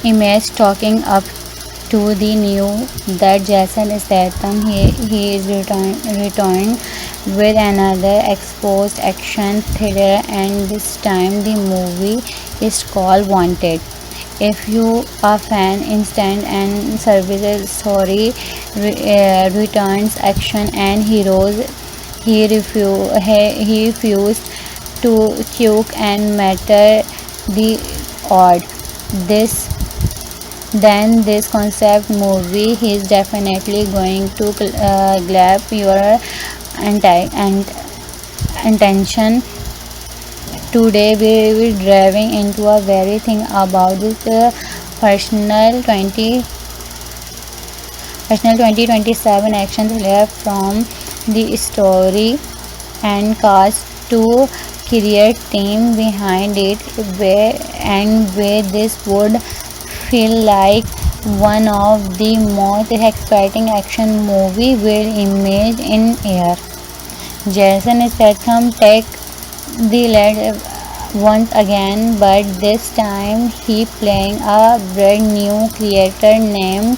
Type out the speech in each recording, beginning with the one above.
image talking up to the new that Jason Statham he is returned with another exposed action thriller, and this time the movie is called Wanted. If you are fan instant and services story returns action and heroes, he refused to choke and matter the odd. This then this concept movie is definitely going to grab your attention. Today we will be driving into a very thing about this personal 2027 action thriller, from the story and cast to create team behind it, where this would feel like one of the most exciting action movie will image in air. Jason Statham take the lead once again, but this time he playing a brand new creator named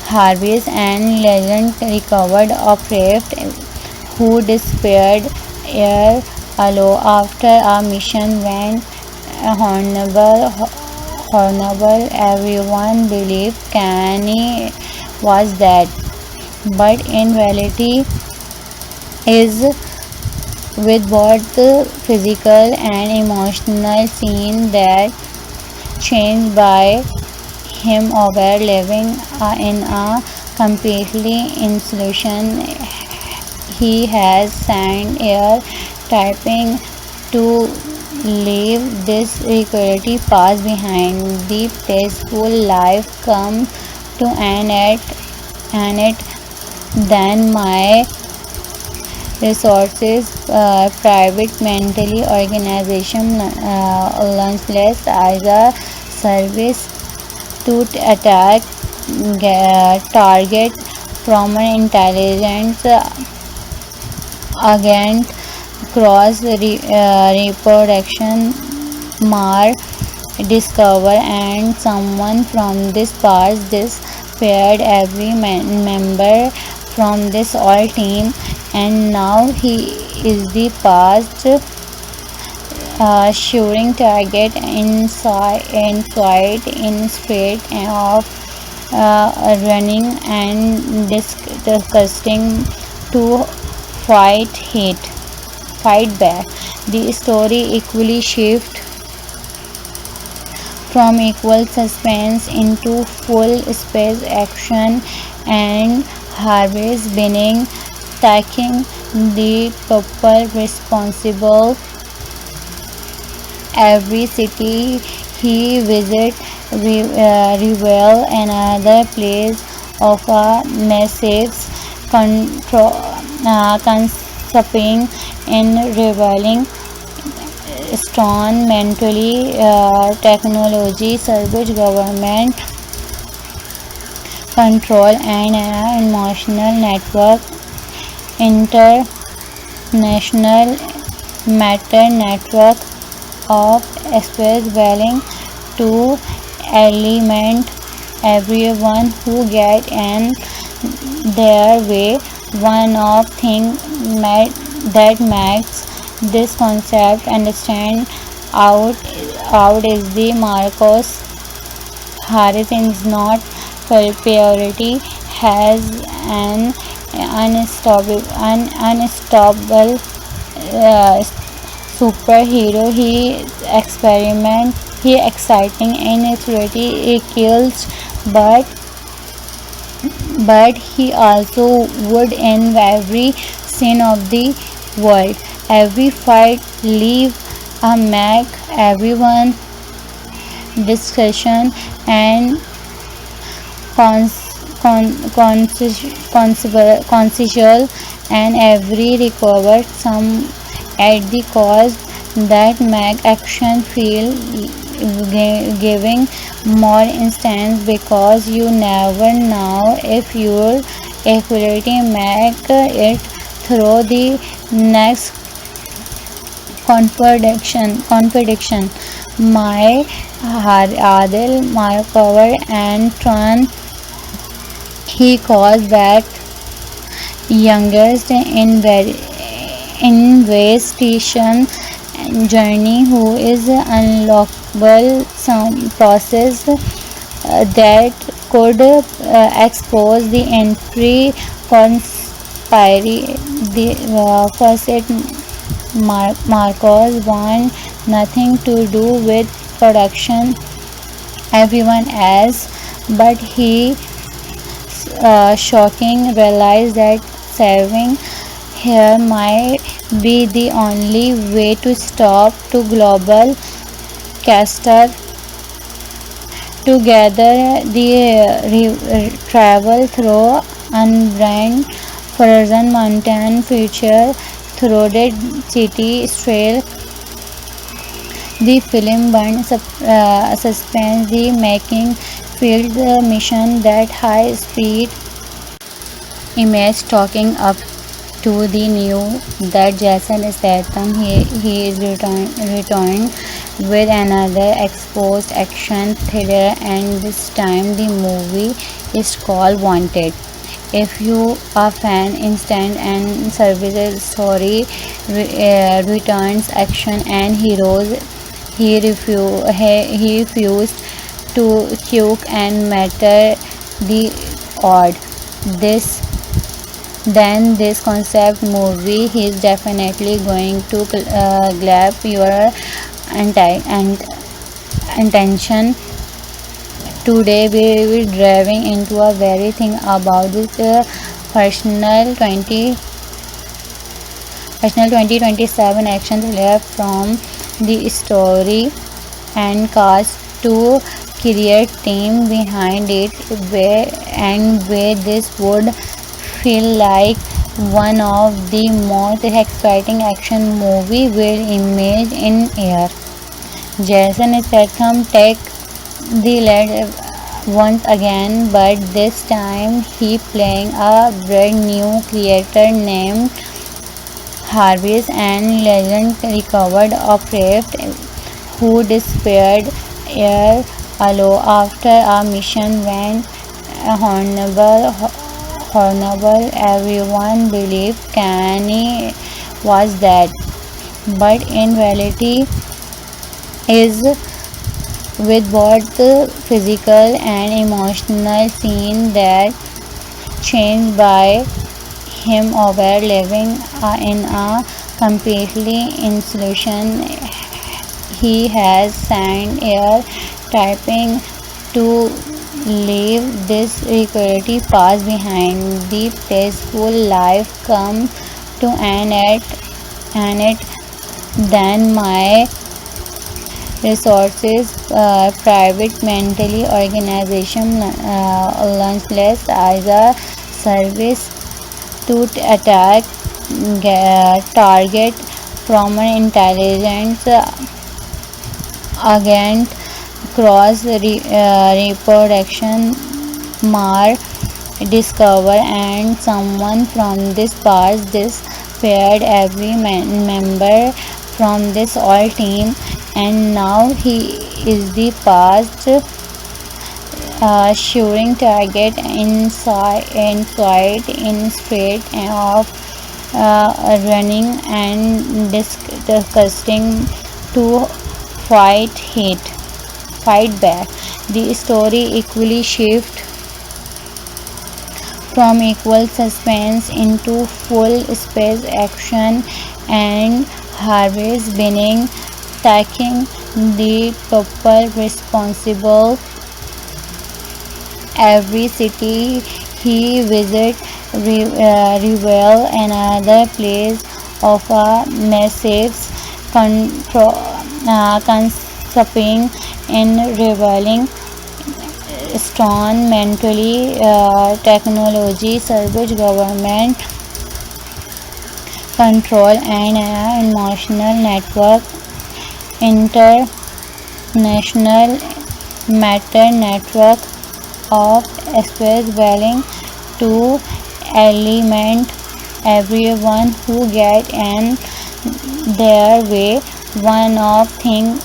Harvey's and legend recovered operative who disappeared years ago after a mission went horrible. Everyone believed Kenny was dead, but in reality is with both physical and emotional scene that changed by him over living in a completely insulation. He has signed air typing to leave this security past behind. The peaceful life come to an it then my resources, private mentally organization launchless as a service to attack target from an intelligence against cross reproduction mar discover, and someone from this past this paired every member from this all team, and now he is the past shooting target inside in straight of running and disgusting to fight back. The story equally shift from equal suspense into full space action, and Harvey's winning taking the couple responsible. Every city he visits reveal another place of a massive consumping in revealing strong mentally technology service government control and an emotional network international matter network of space willing to element everyone who get in their way. One of things that makes this concept understand out is the Marcos Harris is not purity, has an unstoppable superhero. He exciting in its reality, he kills, but he also would in every scene of the world. Every fight leave a mark, everyone discussion and consensual, and every recovered some at the cost that make action feel giving more instance, because you never know if your accuracy make it through the next contradiction. my Adil Markover and Tron. He calls back youngest investigation journey who is unlockable some process that could expose the entry conspiracy. The facet Marcos want nothing to do with production, everyone else, but he shocking realized that saving here might be the only way to stop to global caster together the travel through unbranded frozen mountain future through the city trail. The film burns suspense the making field the mission that high speed image talking up to the new that Jason Statham he is returned with another exposed action thriller, and this time the movie is called Wanted. If you are fan instant and services story returns action and heroes he refused to cook and matter the odd this then this concept movie is definitely going to grab your attention. Today we will be driving into a very thing about this personal 2027 action thriller from the story and cast to create team behind it where this would feel like one of the most exciting action movie will image in air. Jason Statham take the lead once again, but this time he playing a brand new creator named Harvey and legend recovered operative who disappeared years ago after a mission went horrible. Everyone believed Kanye was dead, but in reality is with both physical and emotional scene that changed by him over living in a completely insulation. He has signed air typing to leave this recurity past behind. The peaceful life come to an end then my resources private mentally organization launchless as a service to attack target from an intelligence agent cross reproduction mar discover and someone from this past this paired every member from this all team, and now he is the past shooting target inside in straight of running and disgusting to fight back. The story equally shift from equal suspense into full space action, and Harvey's winning taking the people responsible. Every city he visits reveal another place of a massive consumping in revealing strong mentally technology service government control and emotional network international matter network of space willing to element everyone who get in their way. One of thing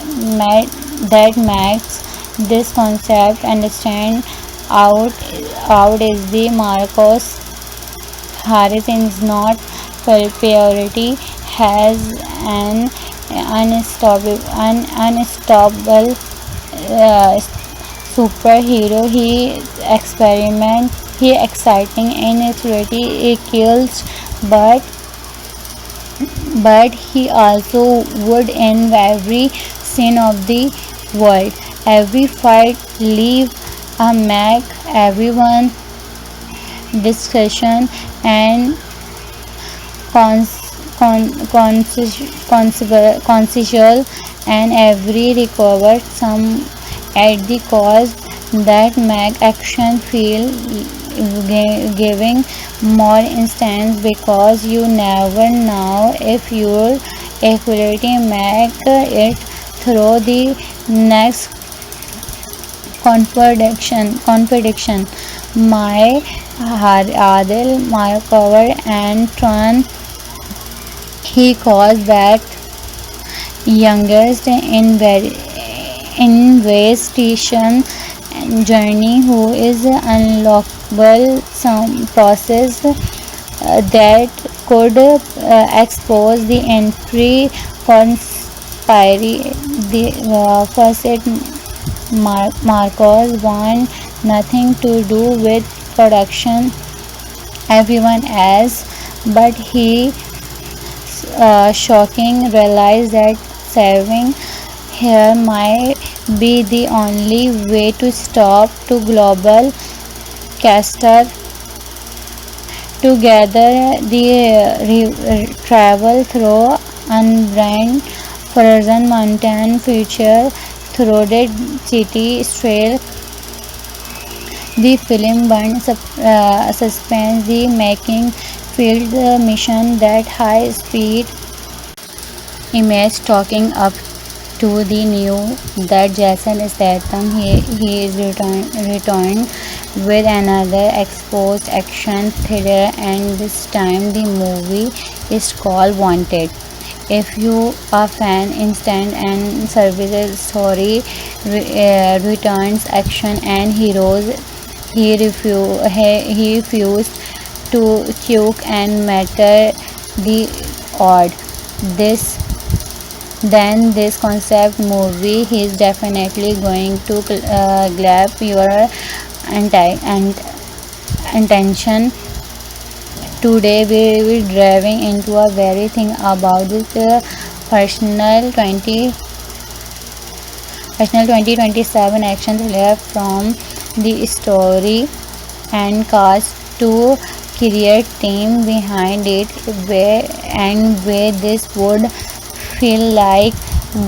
that makes this concept understand out out is the Marcos Harris is not purity, has an unstoppable superhero. He exciting in authority, he kills, but he also would end every scene of the world. Every fight leave a mark, everyone discussion and consensual and every recovered some at the cost that make action feel giving more instance because you never know if your equality make it through the next contradiction. My Adil, my cover and Tron, he caused that youngest investigation journey who is unlockable some process that could expose the entry conspiracy. The facet Marcos want nothing to do with production, everyone else, but he shocking realized that saving here might be the only way to stop to global caster together the travel through unbranded frozen mountain future through the city trail. The film burns suspense, the making field mission that high speed image talking up to the new that Jason Statham he is returned with another exposed action thriller and this time the movie is called Wanted. If you are fan instant and services story returns action and heroes he refused to choke and matter the odd this then this concept movie is definitely going to grab your attention. Today we will be driving into a very thing about this personal 2027 action thriller from the story and cast to create team behind it where this would feel like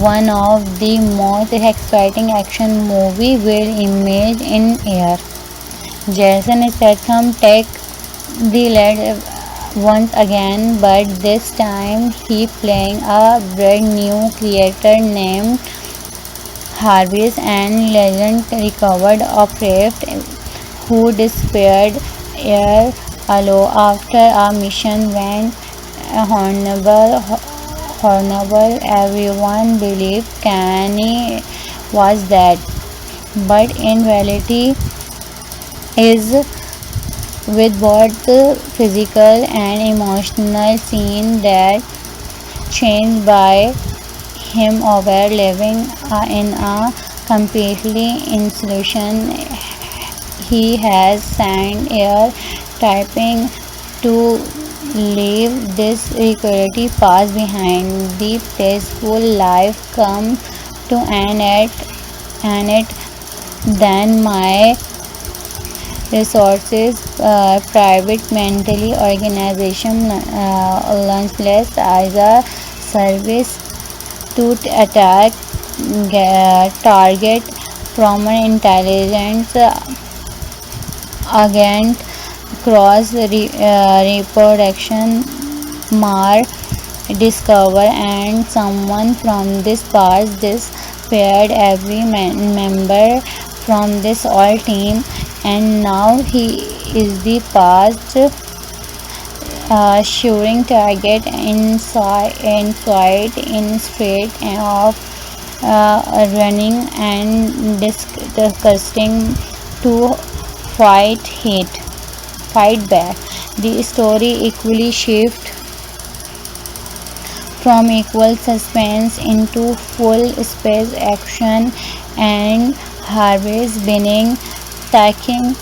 one of the most exciting action movie will image in air. Jason Statham take the lead once again, but this time he playing a brand new creator named Harvey's and legend recovered operative who disappeared years ago after a mission went horrible. Everyone believed Kanye was dead, but in reality is with both physical and emotional scene that changed by him over living in a completely insulation. He has signed air typing to leave this equality past behind. The peaceful life come to an it then my resources private mentally organization launchless as a service to attack target from an intelligence agent cross reproduction mar discover and someone from this past this paired every member from this all team and now he is the past shooting target inside in straight of running and disgusting to fight back. The story equally shifts from equal suspense into full space action and Harvey's beginning taking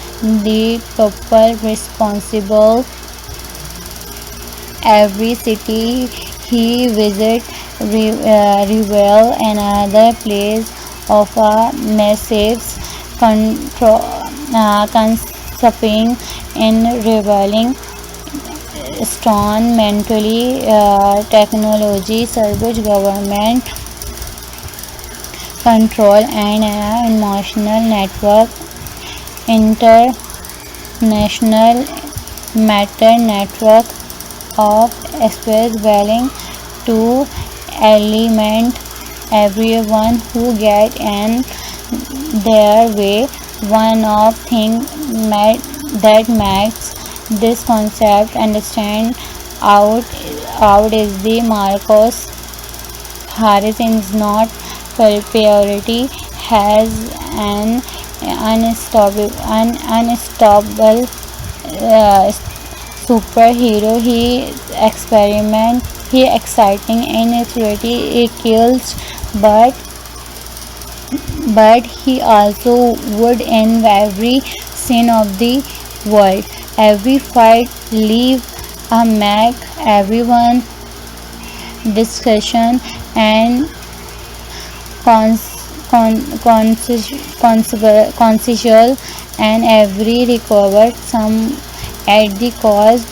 the people responsible. Every city he visits reveal another place of a massive consuming in revealing strong mentally technology service government control and emotional network international matter network of space willing to element everyone who get in their way. One of things that makes this concept understand out is the Marcos Harris is not purity has an unstoppable superhero. He exciting in its reality. He kills, but he also would in every scene of the world. Every fight leave a mark. Everyone discussion and consensual and every recovered some at the cost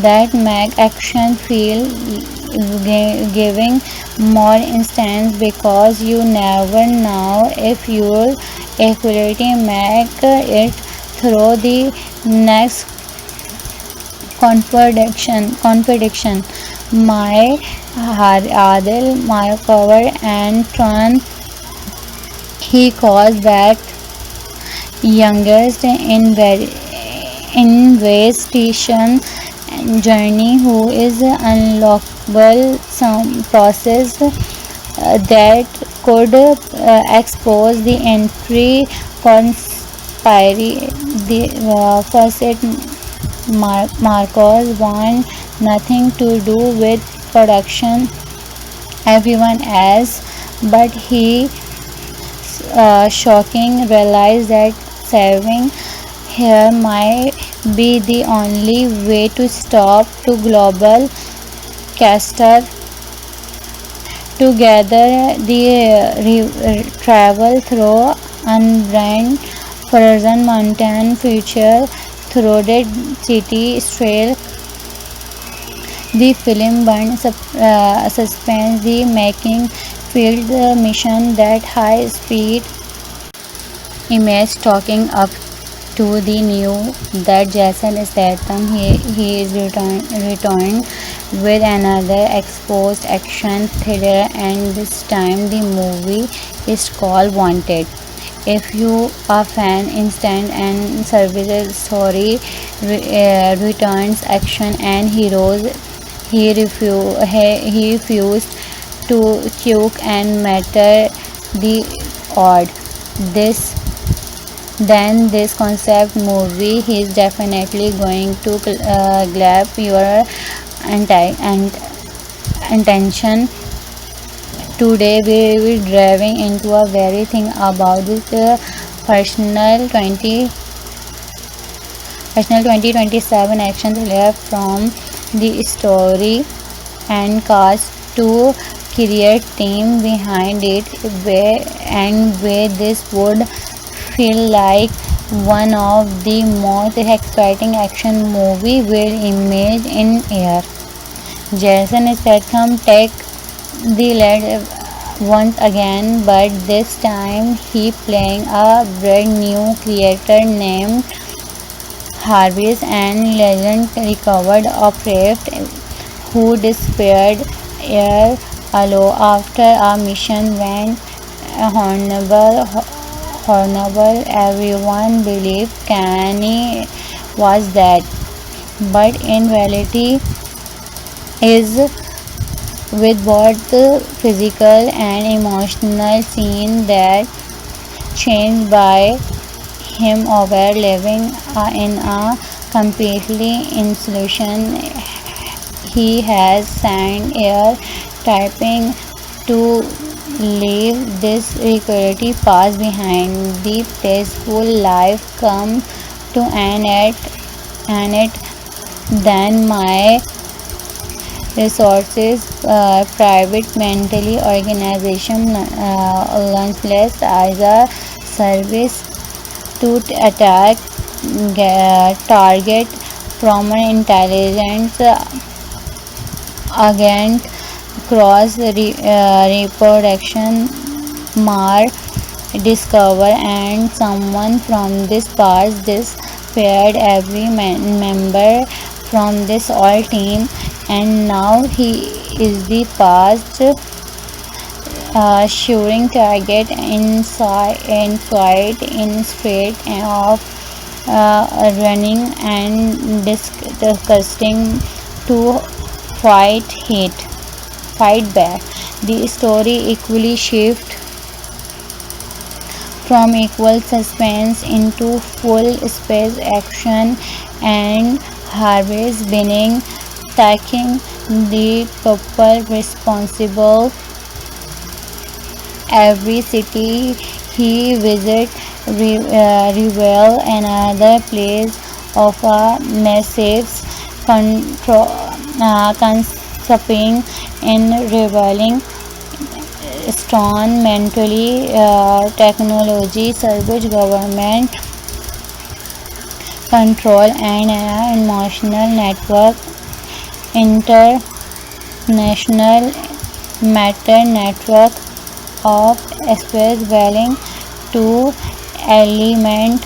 that make action feel giving more instance because you never know if your equality make it through the next contradiction. My Adil, my cover and Tron he calls that youngest investigation journey who is unlockable some process that could expose the entry conspiracy. The facet Marcos want nothing to do with production everyone else, but he shocking realize that saving here might be the only way to stop to global caster together the travel through unbranded frozen mountain future through the city trail. The film burns suspense the making field mission that high speed image talking up to the new that Jason Statham he is returned with another exposed action thriller and this time the movie is called Wanted. If you are fan instant and services story returns action and heroes he refused to choke and matter the odd this then this concept movie is definitely going to grab your intention. Today we will driving into a very thing about this personal 2027 action thriller from the story and cast to create team behind it where this would feel like one of the most exciting action movie will image in air. Jason Statham take the lead once again, but this time he playing a brand new creator named Harvey's and legend recovered operative who disappeared years ago after a mission went horrible. Everyone believed Kanye was dead, but in reality, his with both physical and emotional scenes that changed by him over living in a completely insulation. He has signed air typing to leave this security past behind. The peaceful life come to an end and it then my resources, private mentally organization lunch as a service to attack target from an intelligence against cross reproduction mar discover and someone from this past this paired every member from this all team and now he is the past shooting target in flight in straight of running and disgusting to fight back. The story equally shift from equal suspense into full space action and Harvey's winning taking the couple responsible. Every city he visits reveal another place of a massive consuming in revealing strong mentally technology service government control and emotional network international matter network of space willing to element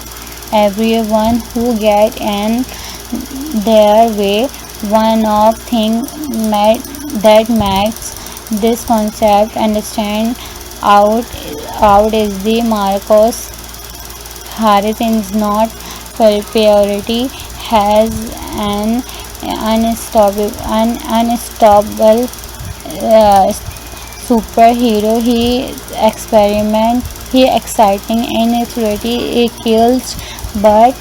everyone who get in their way. One of things that makes this concept understand out is the Marcos Harris is not purity has an unstoppable superhero. He exciting and authority he kills, but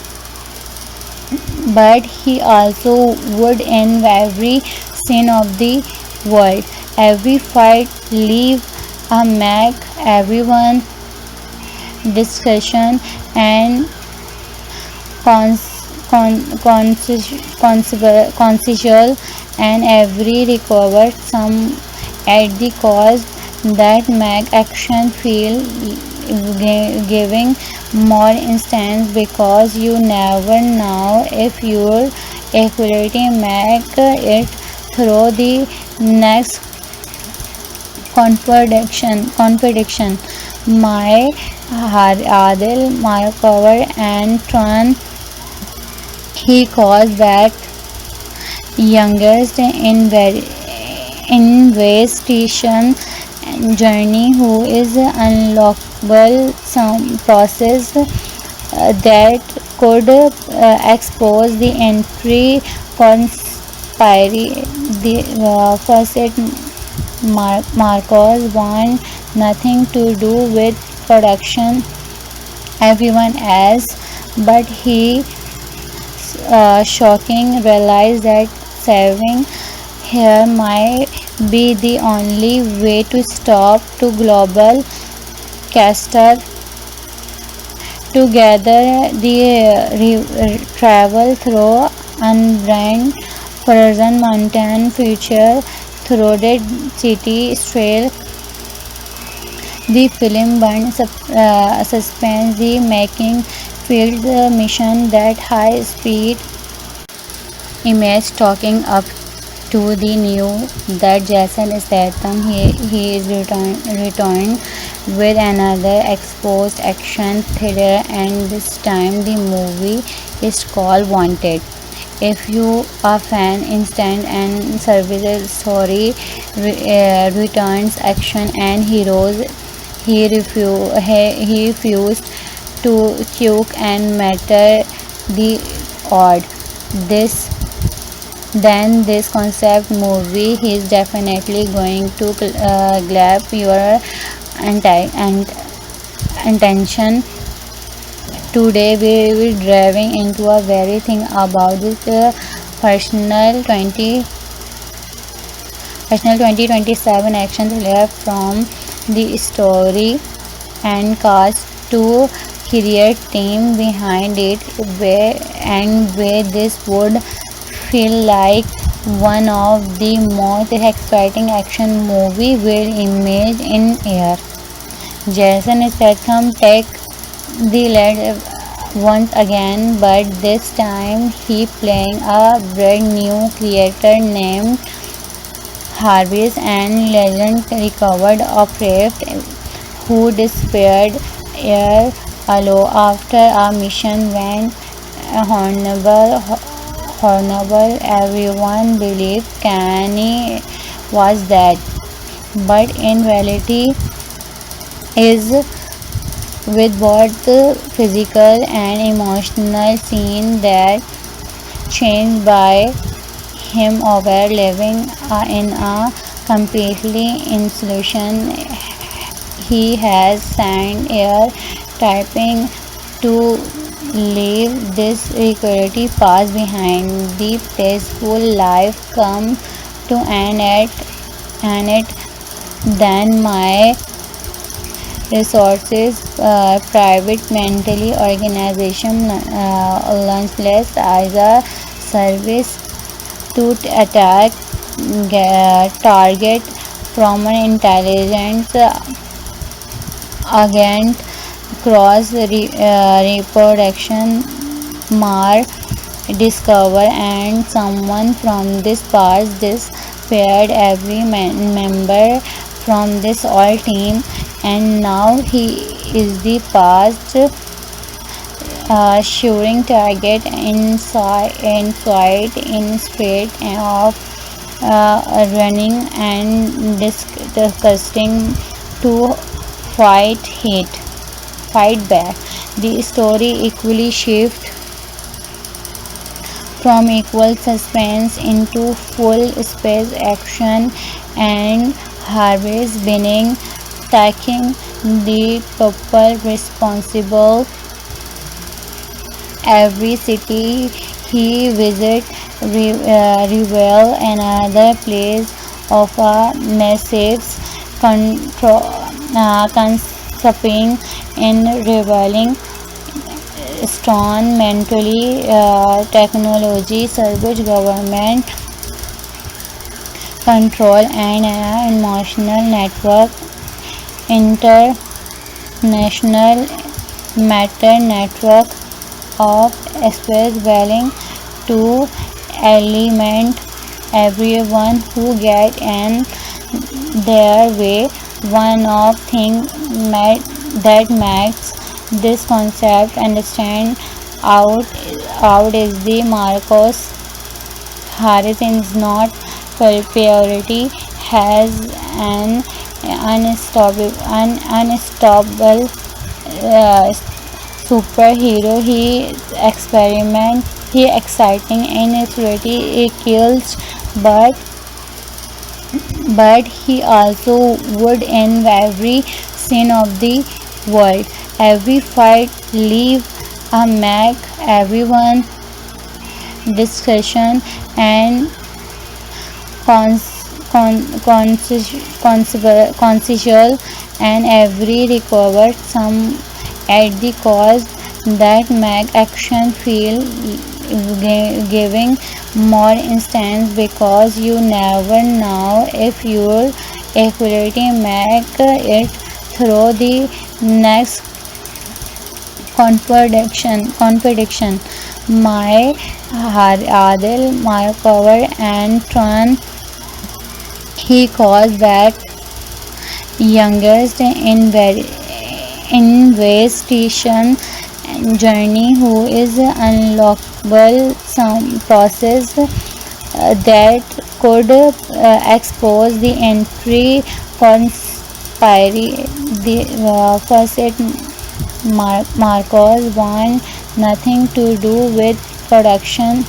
he also would in every scene of the world. Every fight leave a mark. Everyone discussion and consensual and every recover some at the cost that make action feel giving more instance because you never know if your equality make it through the next contradiction. My Adil Markover and Tron he calls back youngest investigation journey who is unlockable some process that could expose the entry conspiracy. The facet Marcos want nothing to do with production everyone else, but he shocking realized that saving here might be the only way to stop to global caster together the travel through unbranded frozen mountain future through the city trail. The film burns suspense the making field the mission that high speed image talking up to the new that Jason Statham he is returned with another exposed action thriller and this time the movie is called Wanted. If you are fan instant and services story returns action and heroes he refused to choke and matter the odd. This then this concept movie is definitely going to grab your attention. Today we will driving into a very thing about this personal 2027 action thriller from the story and cast to create team behind it where this would feel like one of the most exciting action movie will image in air. Jason Statham take the lead once again, but this time he playing a brand new creator named Harvey's and legend recovered operative who disappeared year ago after a mission went horrible. Everyone believed Kenny was dead, but in reality is with both physical and emotional scene that changed by him over living in a completely insulation. He has signed air typing to leave this security past behind. The peaceful life come to an it then my resources, private mentally organization launchless as a service to attack target from an intelligence agent cross reproduction mar discover and someone from this past this paired every member from this all team and now he is the past shooting target inside in straight of running and disgusting to fight back. The story equally shift from equal suspense into full space action and Harvey's winning taking the people responsible. Every city he visits reveal another place of a massive consuming in revealing strong mentally technology service government control and emotional network international matter network of space willing to element everyone who get in their way. One of things that makes this concept understand out is the Marcos Harris is not purity has an unstoppable superhero. He exciting in his reality he kills but he also would in every scene of the world. Every fight leave a mark. Everyone discussion and consensual and every recovered some at the cause that make action feel giving more instance because you never know if your equality make it through the next contradiction. My Adil, my cover and Tron he calls back youngest investigation journey who is unlockable some process that could expose the entry conspiracy. The facet Marcos want nothing to do with production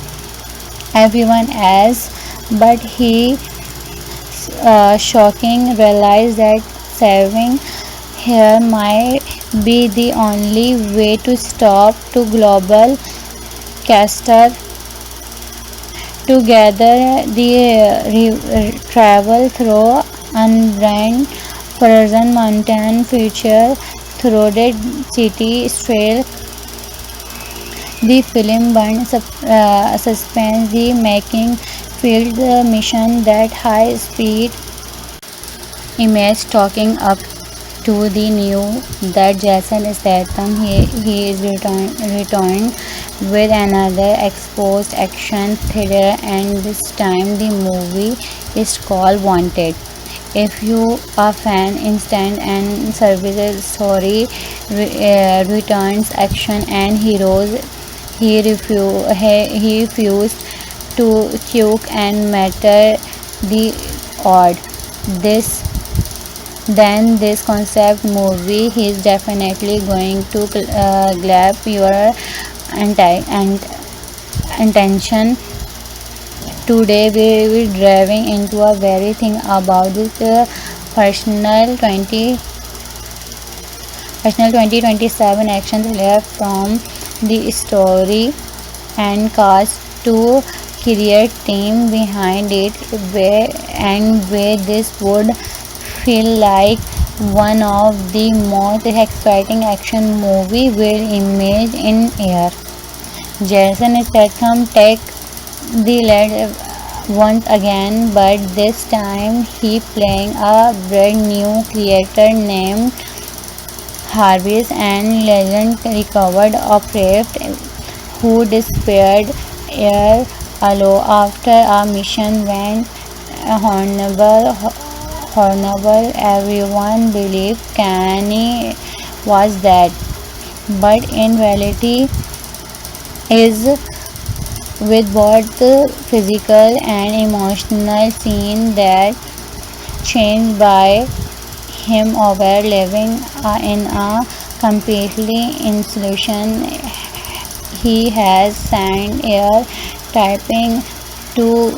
everyone else, but he shocking realized that saving here might be the only way to stop to global caster together. The travel through unbranded frozen mountain future through the city trail. The film burned suspense, the making filled the mission that high speed image talking up to the new that Jason Statham he is returned with another exposed action thriller, and this time the movie is called Wanted. If you are fan instant and services story returns action and heroes, he refused to choke and matter the odd. This then this concept movie is definitely going to grab your attention. Today we will driving into a very thing about this personal 2027 action thriller from the story and cast to create team behind it, where this would feel like one of the most exciting action movie will image in air. Jason Statham take the lead once again, but this time he playing a brand new character named Harvey, and legend recovered operative who disappeared years ago after a mission went horrible. Everyone believed Kanye was dead, but in reality is with both physical and emotional scene that changed by him over living in a completely insulation. He has signed air typing to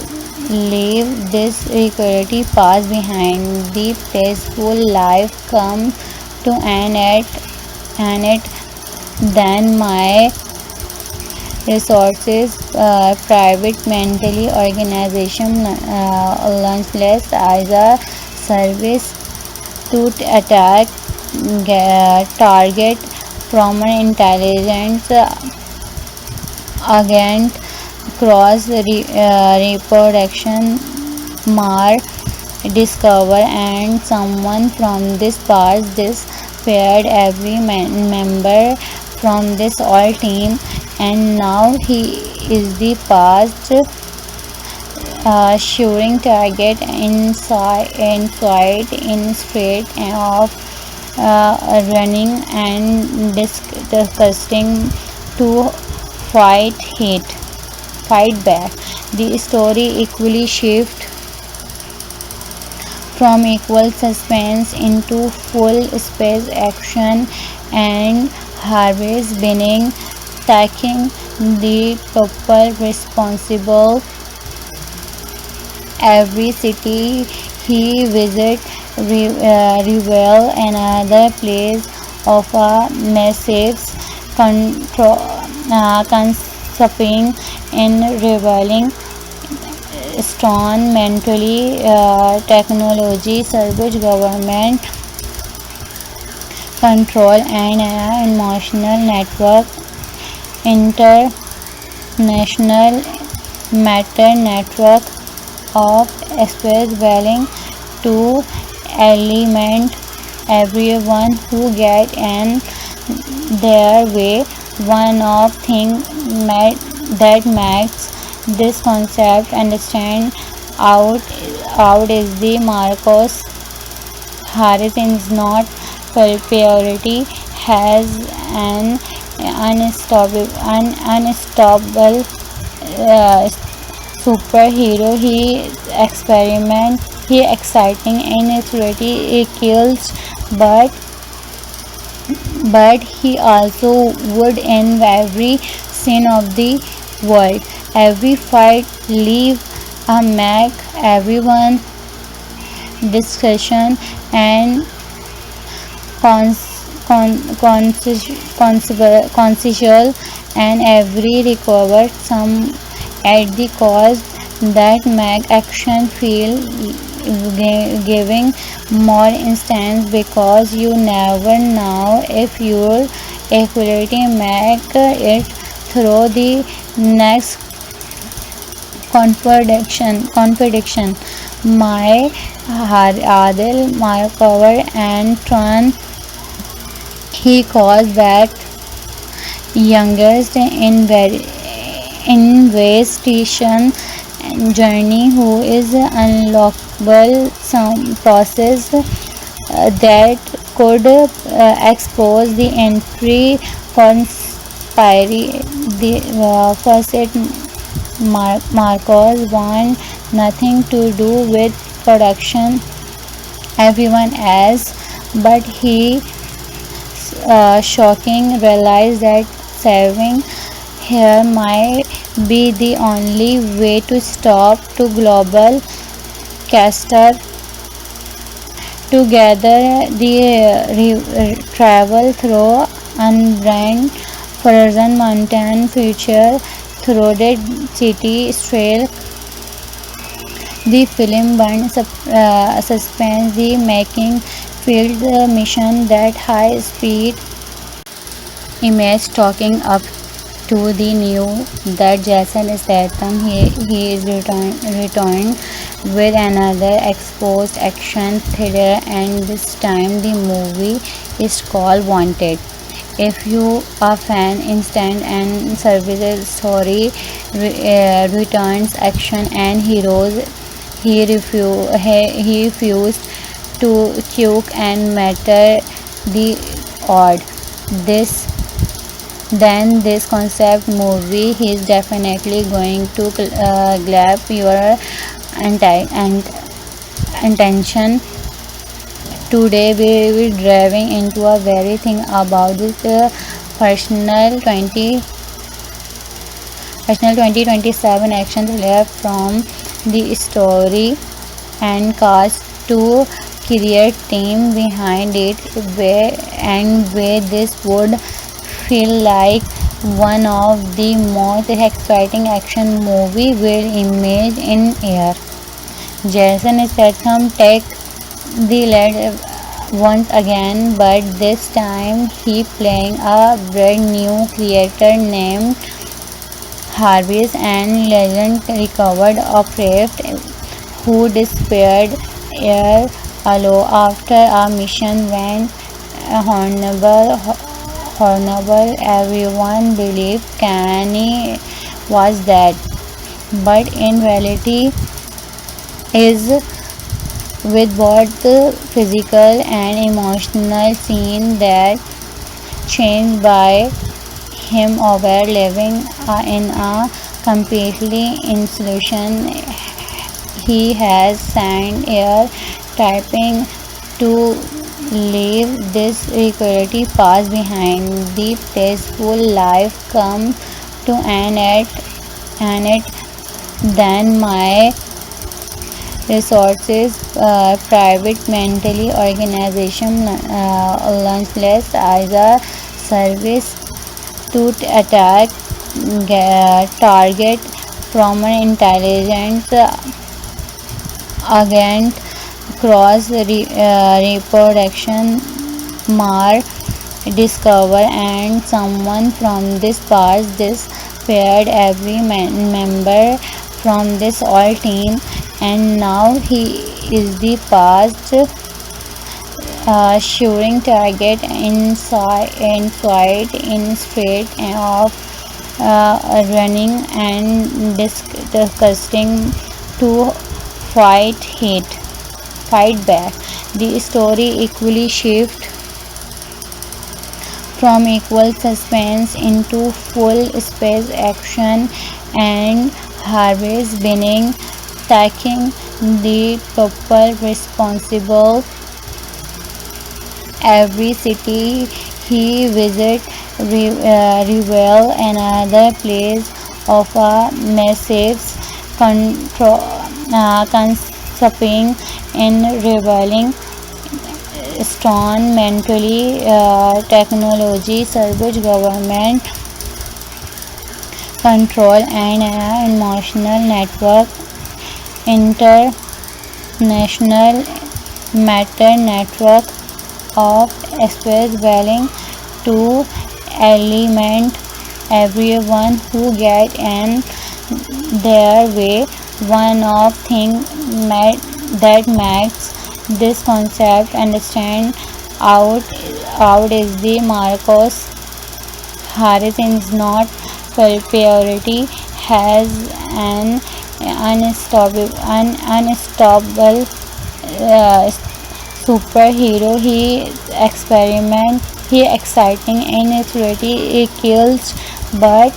leave this recurity past behind. The peaceful life come to an end then my resources, private mentally organization launchless as a service to attack target from an intelligence agent cross reproduction mar discover, and someone from this past this paired every member from this all team, and now he is the past shooting target inside in straight of running and disgusting to fight back. The story equally shift from equal suspense into full space action, and Harvey's being taking the couple responsible. Every city he visits reveal another place of a massive consuming in revealing strong mentally technology service government control and an emotional network international matter network of space willing to element everyone who get in their way. One of things that makes this concept understand out is the Marcos Harris is not purity, has an unstoppable superhero. He exciting in its reality. He kills, but he also would in every scene of the world. Every fight leave a mark. Everyone discussion and consensual and every recovered some at the cause that make action feel giving more instance because you never know if your equality make it through the next contradiction. My Adil, my cover and Tron, he calls that youngest investigation journey who is unlockable some process that could expose the entry conspiracy. The facet Marcos want nothing to do with production, everyone else, but he shocking realized that saving here might be the only way to stop to global caster together the travel through unbranded frozen mountain future through the city trail. The film burns suspense, the making field mission that high speed image talking up to the new that Jason Statham he is returned with another exposed action thriller and this time the movie is called Wanted. If you are fan instant and services story returns action and heroes he refused to choke and matter the odd this then this concept movie is definitely going to grab your attention. Today we will be driving into a very thing about this personal 2027 action thriller from the story and cast to create team behind it where this would feel like one of the most exciting action movie will image in air. Jason Statham take the lead once again, but this time he playing a brand new creator named Harvey's and legend recovered operative who disappeared years ago after a mission went horrible. Everyone believed Kanye was dead, but in reality is with both the physical and emotional scene that changed by him over living in a completely insulation. He has signed air typing to leave this recurity past behind. The peaceful life come to an end then my resources private mentally organization launchless as a service to attack target from an intelligence agent cross reproduction mar discover and someone from this past this paired every member from this all team and now he is the past shooting target inside in straight of running and disgusting to fight back. The story equally shift from equal suspense into full space action and Harvey's winning taking the people responsible. Every city he visit reveal another place of a massive consumption in revealing strong mentally technology, service, government control, and emotional network, international matter network of space willing to element everyone who get in their way. One of things that makes this concept understand out out is the Marcos Harris is not purity, has an unstoppable superhero. He exciting in authority, he kills, but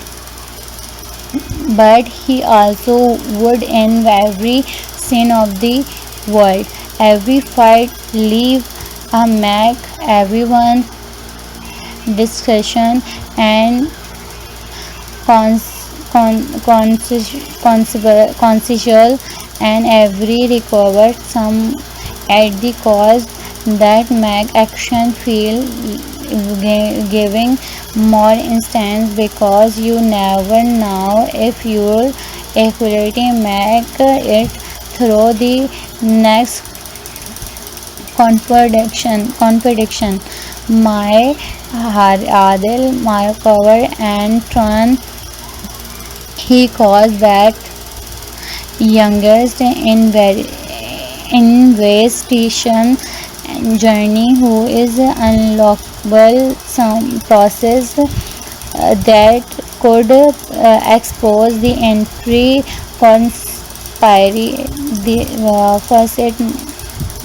he also would in every scene of the world. Every fight leave a mark, everyone discussion and consensual and every recovered some at the cost that make action feel giving more instance because you never know if your accuracy make it through the next contradiction. My Adil Markover and Tron he calls back youngest investigation journey who is unlockable some process that could expose the entry conspiracy. The facet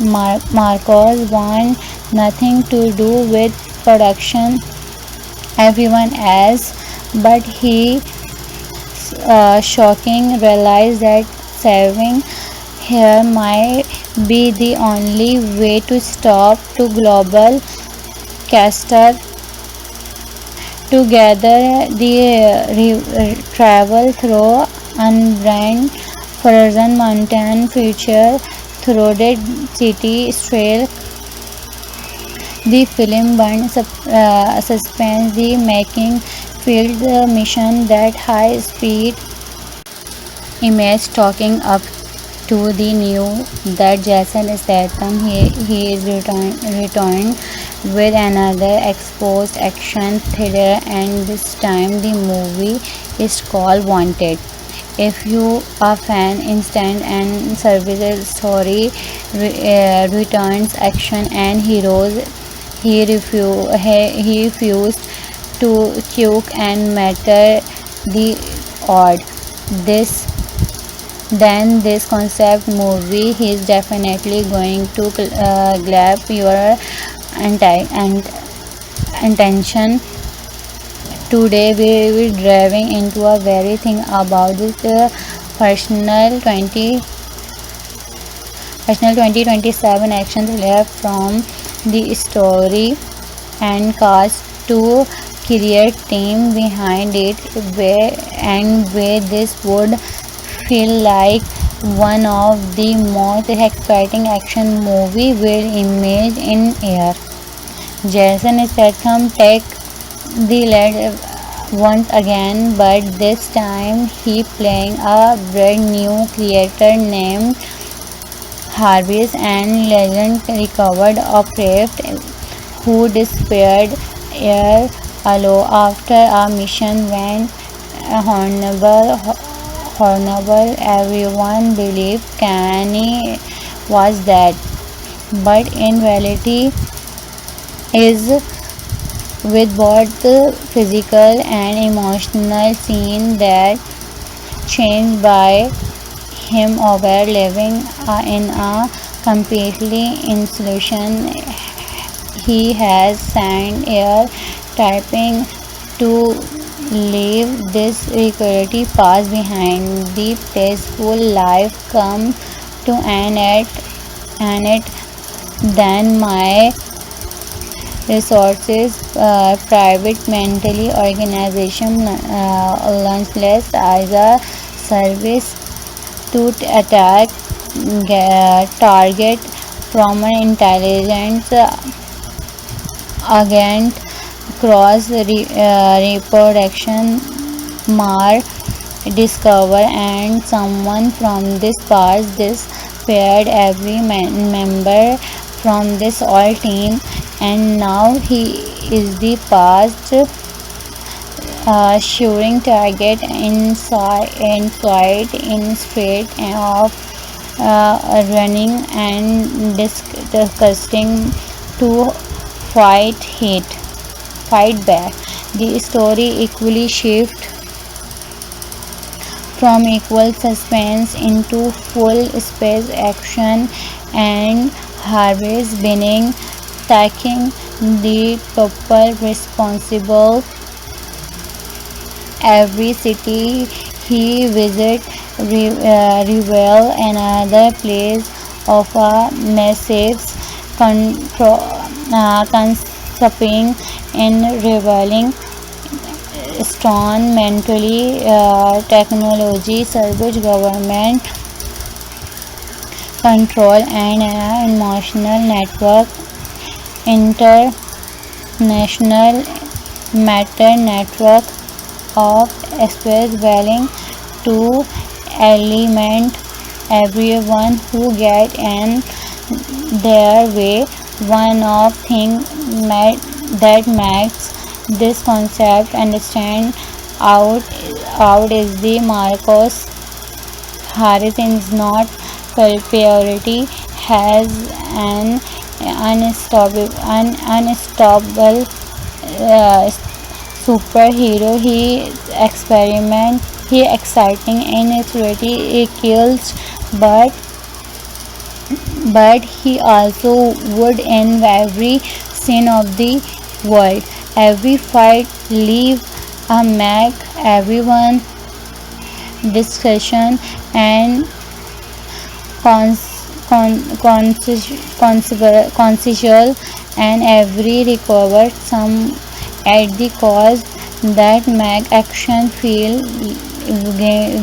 Marcos want nothing to do with production everyone else, but he shocking realized that saving here might be the only way to stop to global caster together the travel through unbranded frozen mountain future through the city trail. The film burns suspense the making field mission that high speed image talking up to the new that Jason Statham he is returned with another exposed action thriller and this time the movie is called Wanted. If you are fan instant and services story returns action and heroes he refused to choke and matter the odd this then this concept movie is definitely going to grab your attention. Today we will driving into a very thing about this personal 2027 action thriller from the story and cast to create team behind it where this would feel like one of the most exciting action movie will image in air. Jason Statham take the lead once again, but this time he playing a brand new creator named Harvey's and legend recovered operative who disappeared years ago after a mission went horrible. Everyone believed Kanye was dead, but in reality is with both the physical and emotional scene that changed by him over living in a completely insulation. He has signed air typing to leave this recurity past behind. The peaceful life come to an end then my resources, private mentally organization launchless as a service to attack target from an intelligence agent cross reproduction mar discover and someone from this past this paired every member from this all team and now he is the past shooting target in flight in straight of running and disgusting to fight hate fight back. The story equally shift from equal suspense into full space action and Harvey's winning taking the people responsible. Every city he visits reveal another place of a massive consuming in revealing strong mentally technology service government control and emotional network international matter network of space willing to element everyone who get in their way. One of things that makes this concept understand out is the Marcos Harris is not purity has an unstoppable superhero. He exciting in authority he kills but he also would in every scene of the world. Every fight leave a mark. Everyone discussion and consensual and every recovered some at the cause that make action feel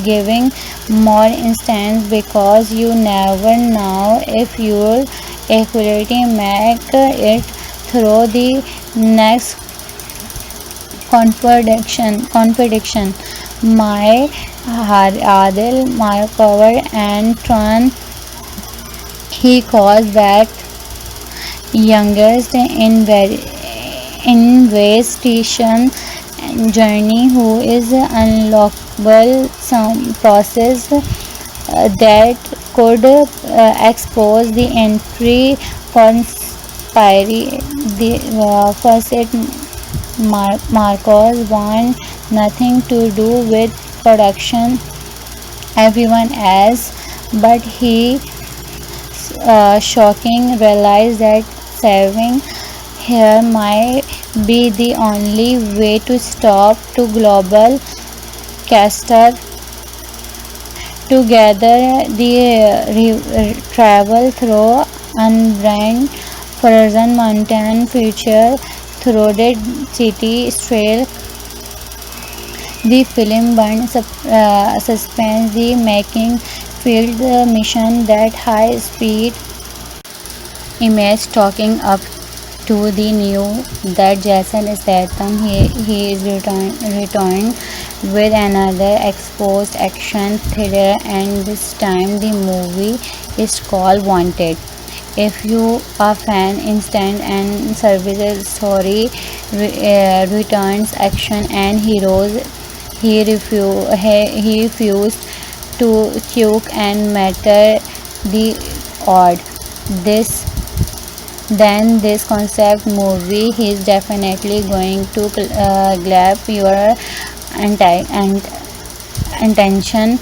giving more instance because you never know if your equality make it through the next contradiction. My Adil Markover and Tron he calls that youngest investigation journey who is unlockable some process that could expose the entry conspiracy. The facet Marcos want nothing to do with production everyone else but he shocking realized that saving here might be the only way to stop to global caster together the travel through unbranded frozen mountain future through the city trail. The film burns suspense the making field mission that high speed image talking up to the new that Jason Statham he is returned with another exposed action thriller and this time the movie is called Wanted. If you are fan instant and services story returns action and heroes he refused to choke and matter the odd this then this concept movie is definitely going to grab your attention.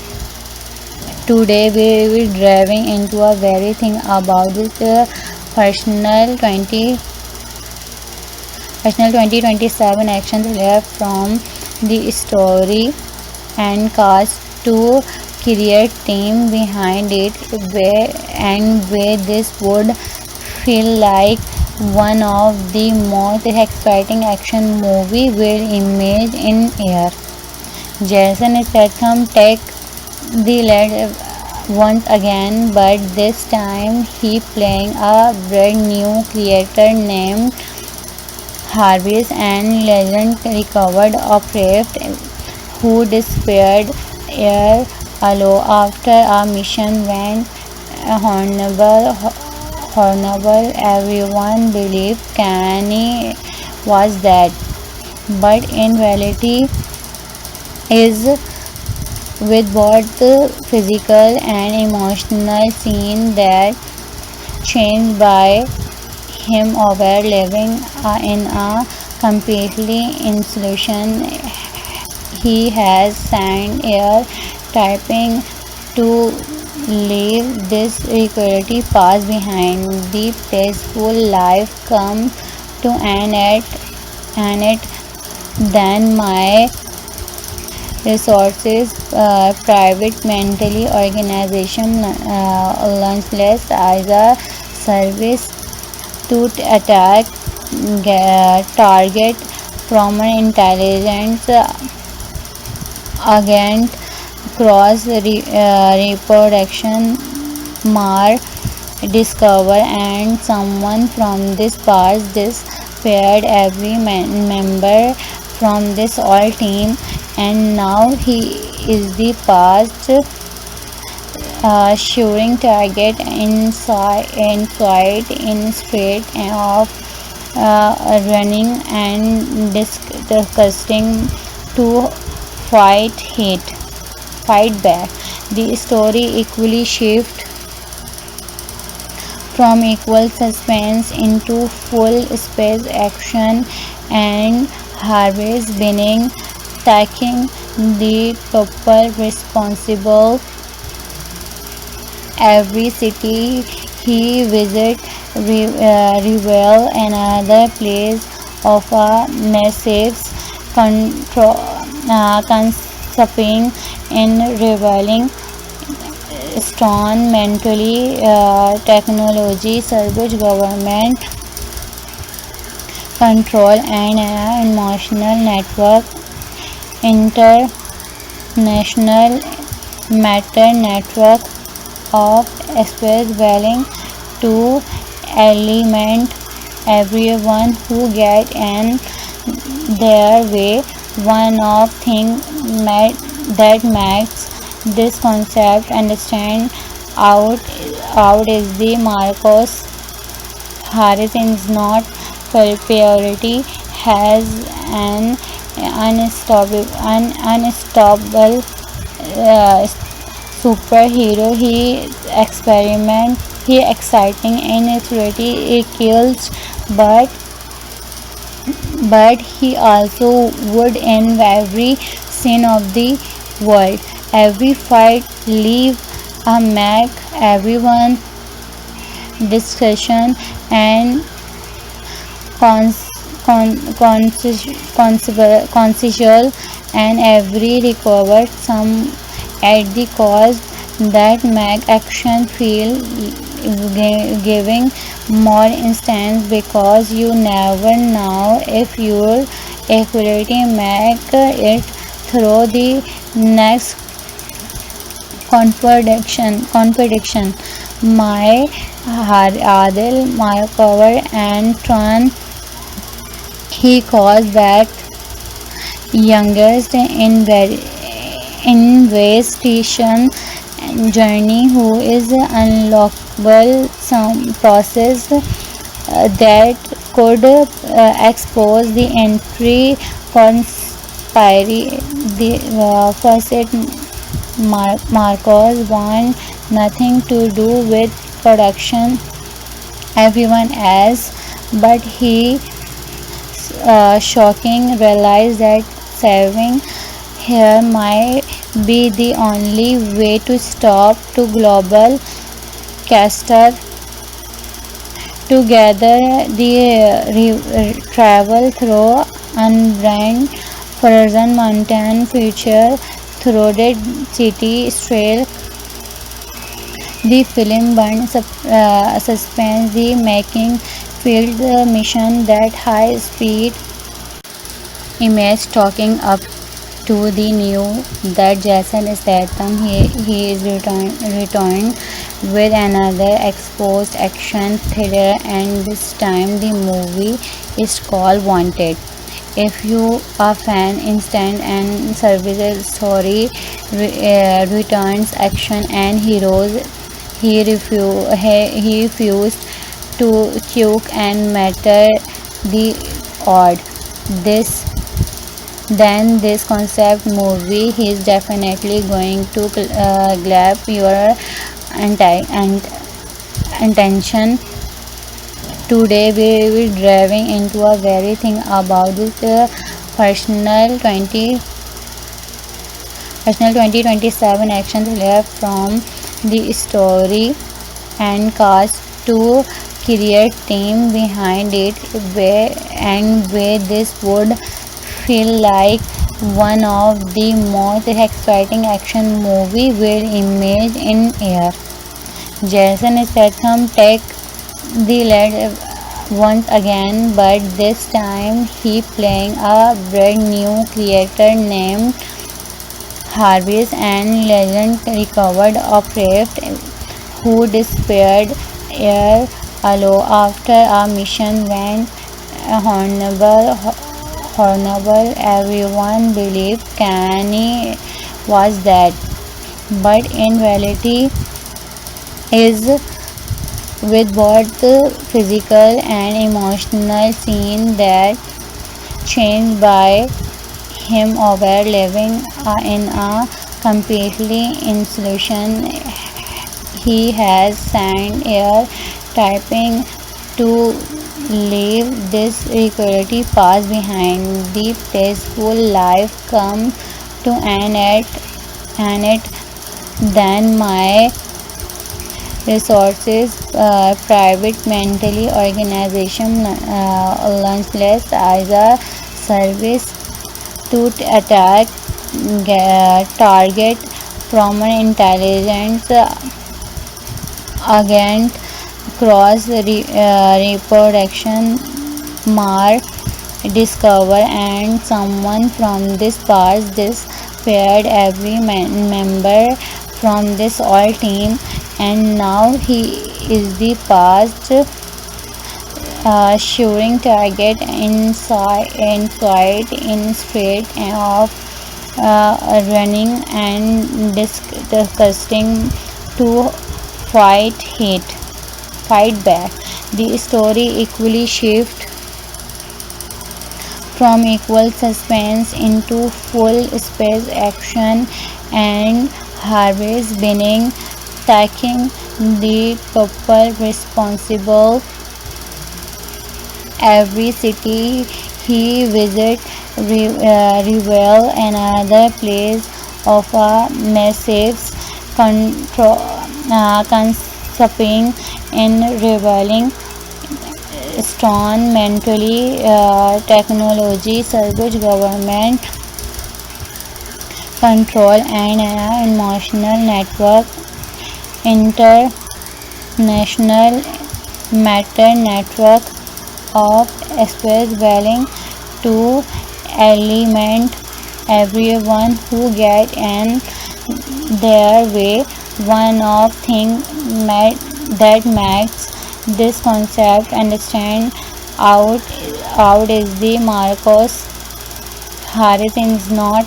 Today we will be driving into a very thing about this personal 2027 action thriller from the story and cast to create team behind it where this would feel like one of the most exciting action movie will emerge in air. Jason Statham take the lead once again, but this time he playing a brand new creator named Harvey's and legend recovered a craft who disappeared years ago after a mission went horrible. Everyone believed Kanye was dead, but in reality, is with both physical and emotional scene that changed by him over living in a completely insulation. He has signed air typing to leave this security past behind. The peaceful life come to an it then my resources private mentally organization launchless as a service to attack target from an intelligence agent cross reproduction mar discover and someone from this past this paired every member from this all team and now he is the past shooting target inside in straight of running and disgusting to fight back. The story equally shift from equal suspense into full space action and Harvey's winning taking the people responsible. Every city he visits reveal another place of a massive consuming in revealing strong mentally technology service government control and emotional network international matter network of space willing to element everyone who get in their way. One of things that makes this concept understand out is the Marcos Harris is not purity has an unstoppable superhero. He exciting in authority. He kills, but he also would in every scene of the world. Every fight leave a mark. Everyone discussion and consensual and every recovered some at the cost that make action feel giving more instance because you never know if your accuracy make it through the next contradiction. My Adil, my cover and Tron he calls back youngest investigation journey who is unlockable some process that could expose the entry conspiracy. The facet Marcos want nothing to do with production everyone else but he shocking realize that saving here might be the only way to stop to global caster together the travel through unbrand frozen mountain future through the city trail. The film burns suspense the making field mission that high speed image talking up to the new that Jason Statham he is returned with another exposed action thriller, and this time the movie is called Wanted. If you are fan instant and service story returns action and heroes, he refused to choke and matter the odd. This then this concept movie is definitely going to grab your attention. Today we will driving into a very thing about this personal 2027 action thriller from the story and cast to create team behind it where this would feel like one of the most exciting action movie will image in air. Jason Statham take the lead once again, but this time he playing a brand new character named Harvey's and legend recovered operative who disappeared year ago after a mission went horrible. Everyone believed Kanye was dead, but in reality is with both physical and emotional scene that changed by him over living in a completely institution he has signed air typing to leave this reality past behind. The peaceful life come to an it then my resources, private mentally organization launchless as a service to attack target from an intelligence agent cross reproduction mark discover and someone from this past this paired every member from this all team, and now he is the past shooting target inside in straight of running and disgusting to fight back. The story equally shift from equal suspense into full space action, and Harvey's winning taking the couple responsible. Every city he visits reveal another place of a massive consumping in revealing strong mentally technology service government control and emotional network international matter network of space willing to element everyone who get in their way. One of things that makes this concept understand out is the Marcos Harris is not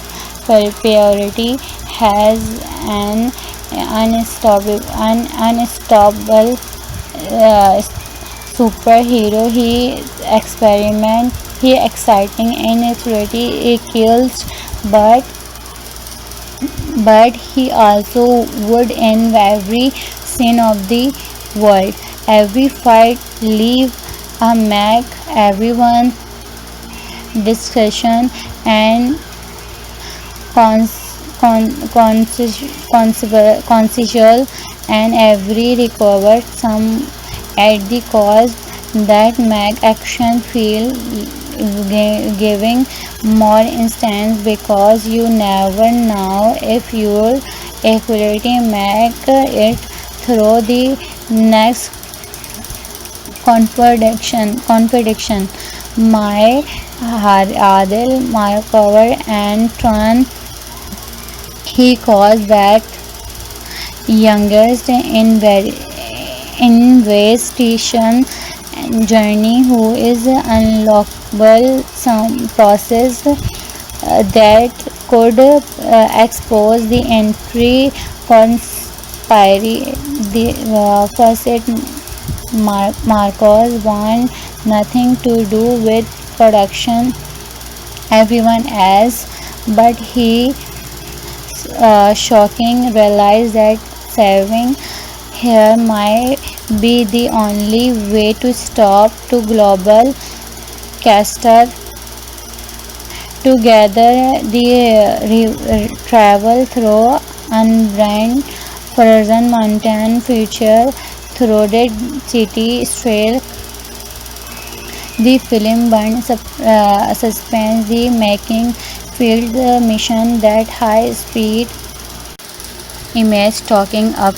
purity has an unstoppable superhero. He exciting in its reality he kills, but he also would in every scene of the world. Every fight leave a mark. Everyone discussion and consensual and every recovered some at the cost that make action feel giving more instance because you never know if your equality make it through the next contradiction. My Adil Markover and Tron, he calls back youngest investigation journey who is unlockable some process that could expose the entry conspiracy. The facet Marcos want nothing to do with production, everyone else, but he shocking realized that saving here might be the only way to stop to global caster together the travel through unbranded frozen mountain future through the city trail. The film burned suspense, the making field the mission that high speed image talking up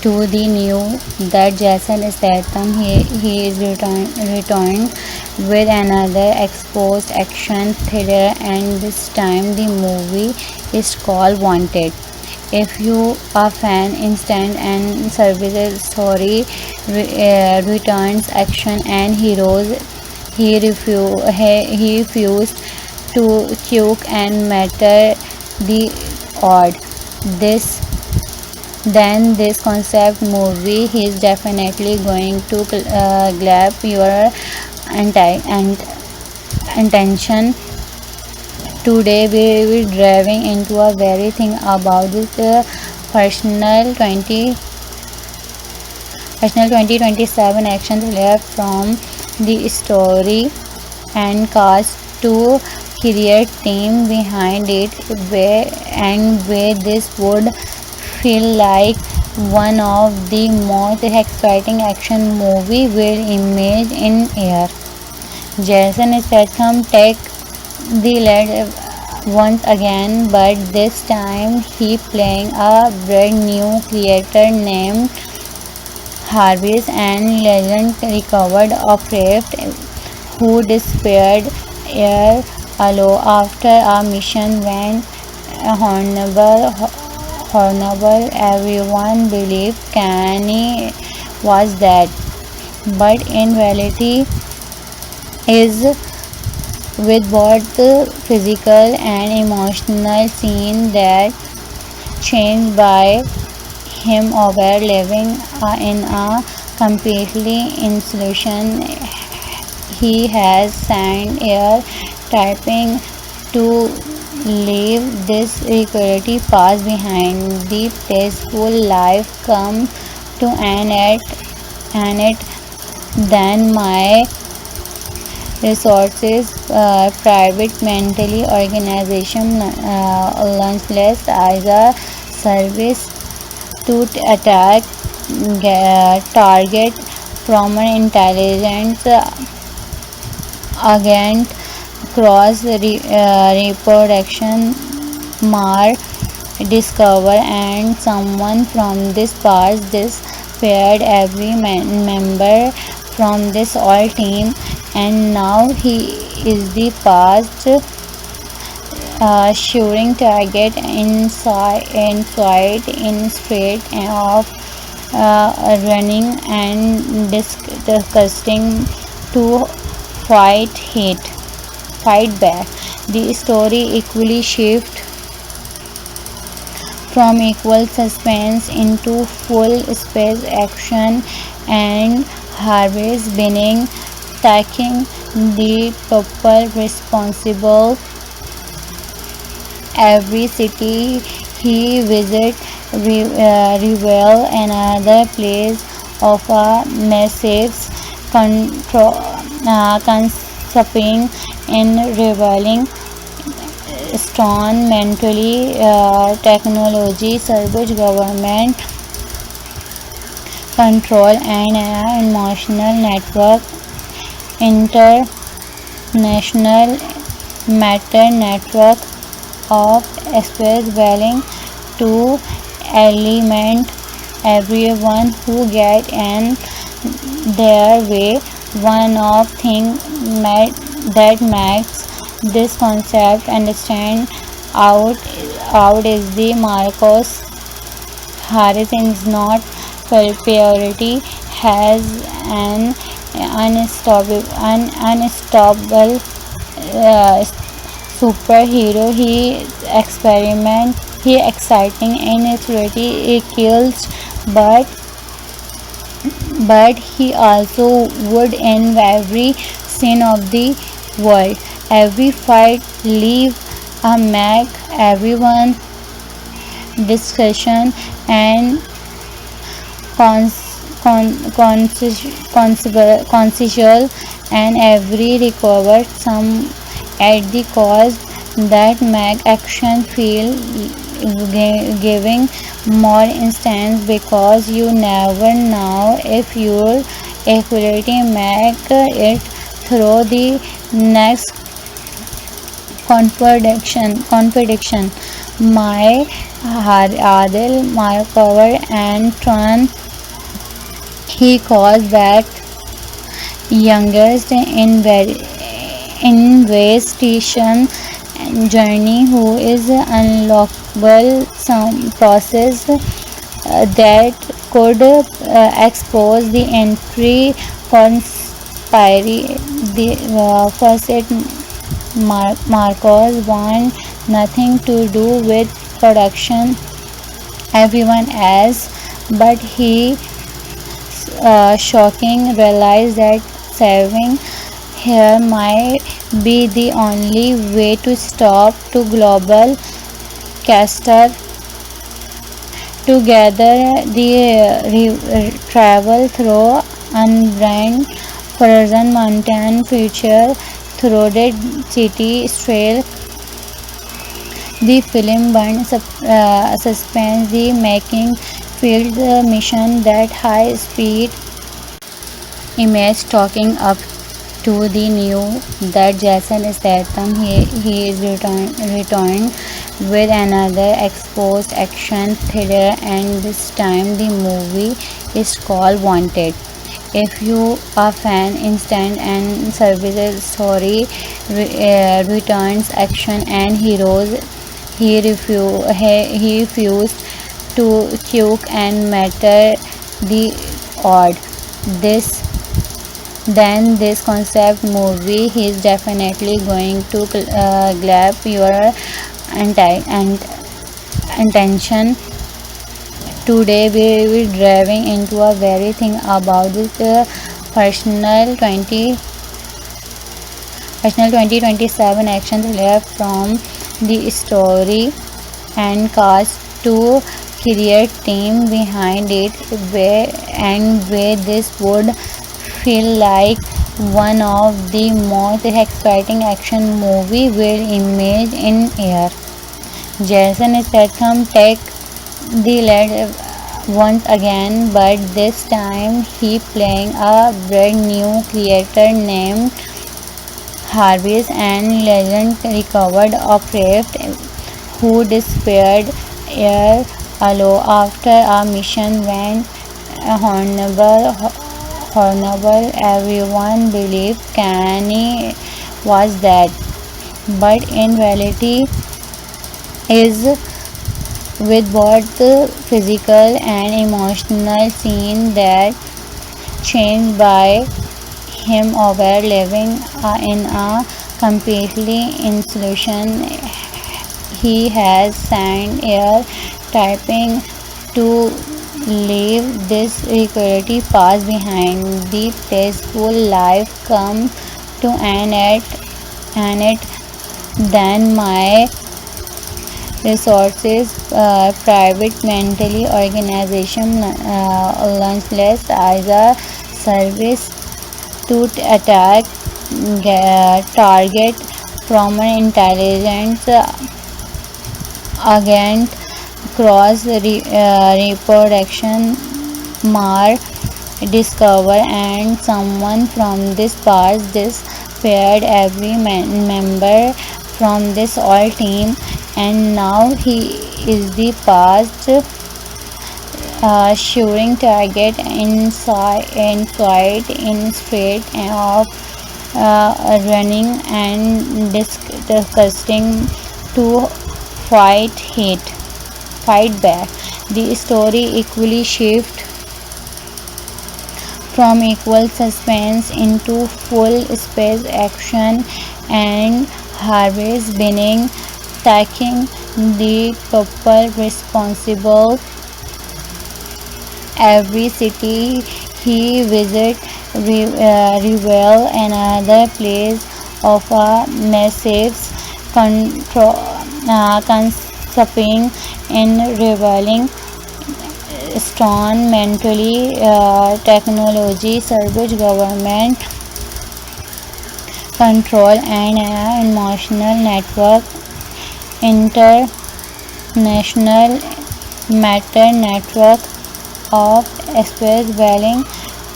to the new that Jason Statham he is returned with another exposed action thriller, and this time the movie is called Wanted. If you are fan instant and services story returns action and heroes, he refused to choke and matter the odd. This this concept movie is definitely going to grab your attention. Today we will be driving into a very thing about this personal 2027 action thriller from the story and cast to create team behind it where this would feel like one of the most exciting action movie will image in air. Jason Statham take the lead once again, but this time he playing a brand new creator named Harvey's and legend recovered operative who disappeared year ago after a mission went horrible. Everyone believed Kanye was dead, but in reality is with both physical and emotional scene that changed by him over living in a completely institution he has signed air typing to leave this security past behind. The peaceful life come to an end then my resources private mentally organization launchless as a service to attack target from an intelligence agent cross reproduction mar discover and someone from this past this paired every member from this all team, and now he is the past shooting target inside in straight of running and disgusting to fight back. The story equally shift from equal suspense into full space action, and Harvey's beginning taking the people responsible. Every city he visits reveal another place of a massive consumping in revealing strong mentally technology service government control and an emotional network international matter network of space willing to element everyone who get an their way. One of things that makes this concept understand out out is the Marcos Harris is not purity, has an unstoppable superhero. He exciting in its reality. He kills, but he also would in every scene of the world. Every fight leave a mark. Everyone discussion and consensual and every recovered some at the cause that make action feel giving more instance because you never know if your equality make it through the next contradiction. My Adil Markover and Tron he calls back youngest investigation journey who is unlockable some process that could expose the entry conspiracy. The first it Marcos want nothing to do with production everyone else, but he shocking realized that saving here might be the only way to stop to global caster together the travel through unbranded frozen mountain future through the city trail. The film burns suspense, the making field mission that high speed image talking up to the new that Jason Statham he is returned with another exposed action thriller and this time the movie is called Wanted. If you are fan instant and services story returns action and heroes he refused to choke and matter the odd this then this concept movie he's definitely going to grab your intention. Today we will be driving into a very thing about this personal 2027 action thriller from the story and cast to create team behind it where this would feel like one of the most exciting action movie will image in air. Jason Statham take the lead once again, but this time he playing a brand new character named Harvey and legend recovered operative who disappeared years ago after a mission went horrible. Everyone believed Kanye was dead, but in reality is with both physical and emotional scene that changed by him over living in a completely insulation. He has signed air typing to leave this recurity past behind. The peaceful life come to an end then my resources private mentally organization launchless as a service to attack target from an intelligence agent cross reproduction mar discover and someone from this past this paired every member from this all team and now he is the past shooting target inside in straight of running and disgusting to fight back. The story equally shift from equal suspense into full space action and Harvey's beginning taking the couple responsible. Every city he visits reveal another place of a massive consuming in revealing strong mentally technology service government control and an emotional network international matter network of space willing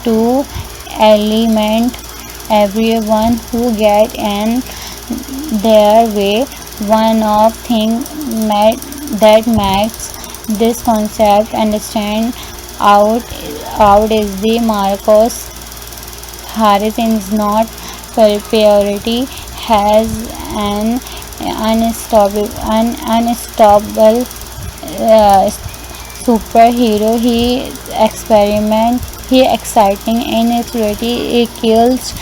to element everyone who get in their way. One of things that makes this concept understand out is the Marcos Harris is not purity has an unstoppable superhero. He exciting in its reality he kills